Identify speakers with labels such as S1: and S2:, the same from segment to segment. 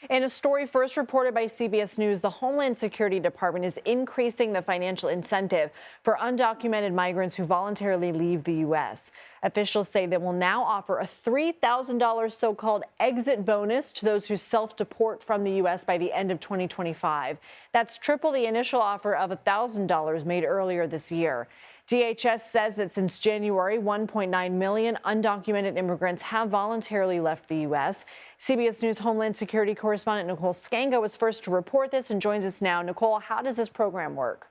S1: In a story first reported by CBS News, the Homeland Security Department is increasing the financial incentive for undocumented migrants who voluntarily leave the U.S. Officials say they will now offer a $3,000 so-called exit bonus to those who self-deport from the U.S. by the end of 2025. That's triple the initial offer of $1,000 made earlier this year. DHS says that since January, 1.9 million undocumented immigrants have voluntarily left the U.S. CBS News Homeland Security correspondent Nicole Sganga was first to report this and joins us now. Nicole, how does this program work?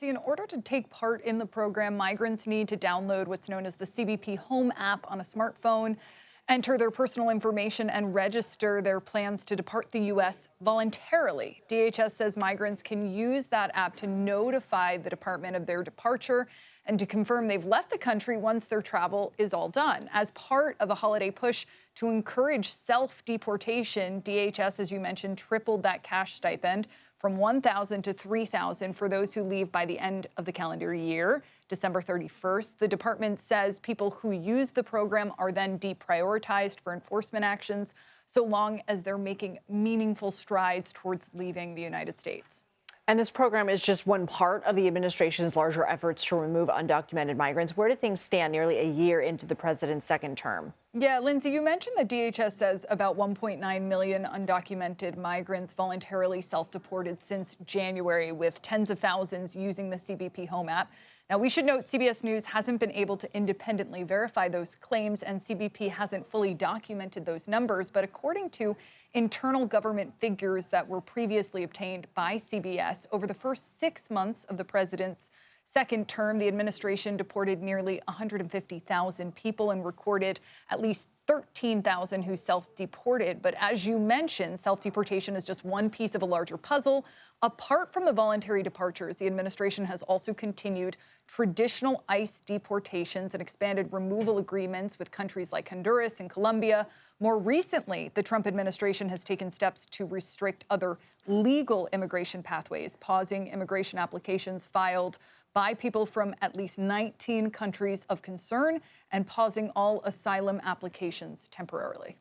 S2: In order to take part in the program, migrants need to download what's known as the CBP Home app on a smartphone, enter their personal information, and register their plans to depart the U.S. voluntarily. DHS says migrants can use that app to notify the department of their departure and to confirm they've left the country once their travel is all done. As part of a holiday push to encourage self-deportation, DHS, as you mentioned, tripled that cash stipend from $1,000 to $3,000 for those who leave by the end of the calendar year, December 31st. The department says people who use the program are then deprioritized for enforcement actions, so long as they're making meaningful strides towards leaving the United States.
S1: And this program is just one part of the administration's larger efforts to remove undocumented migrants. Where do things stand nearly a year into the president's second term?
S2: Yeah, Lindsay, you mentioned that DHS says about 1.9 million undocumented migrants voluntarily self-deported since January, with tens of thousands using the CBP Home app. Now, we should note CBS News hasn't been able to independently verify those claims, and CBP hasn't fully documented those numbers. But according to internal government figures that were previously obtained by CBS, over the first 6 months of the president's second term, the administration deported nearly 150,000 people and recorded at least 13,000 who self-deported. But as you mentioned, self-deportation is just one piece of a larger puzzle. Apart from the voluntary departures, the administration has also continued traditional ICE deportations and expanded removal agreements with countries like Honduras and Colombia. More recently, the Trump administration has taken steps to restrict other legal immigration pathways, pausing immigration applications filed by people from at least 19 countries of concern and pausing all asylum applications temporarily.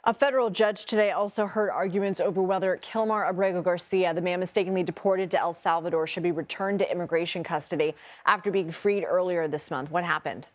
S1: A federal judge today also heard arguments over whether Kilmar Abrego Garcia, the man mistakenly deported to El Salvador, should be returned to immigration custody after being freed earlier this month. What happened?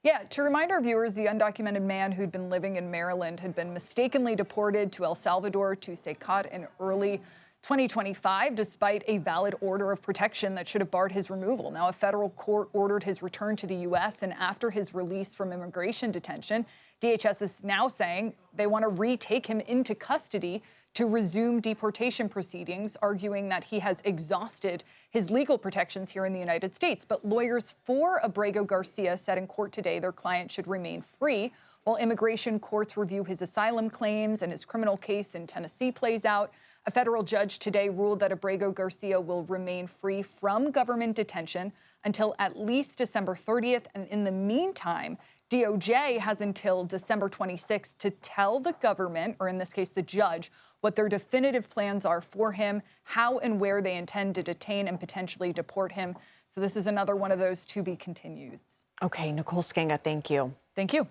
S2: Yeah, to remind our viewers, the undocumented man who'd been living in Maryland had been mistakenly deported to El Salvador to stay caught in early 2025, despite a valid order of protection that should have barred his removal. Now, a federal court ordered his return to the U.S., and after his release from immigration detention, DHS is now saying they want to retake him into custody to resume deportation proceedings, arguing that he has exhausted his legal protections here in the United States. But lawyers for Abrego Garcia said in court today their client should remain free while immigration courts review his asylum claims and his criminal case in Tennessee plays out. A federal judge today ruled that Abrego Garcia will remain free from government detention until at least December 30th. And in the meantime, DOJ has until December 26th to tell the government, or in this case, the judge, what their definitive plans are for him, how and where they intend to detain and potentially deport him. So this is another one of those to be continued.
S1: Okay, Nicole Sganga, thank you.
S2: Thank you.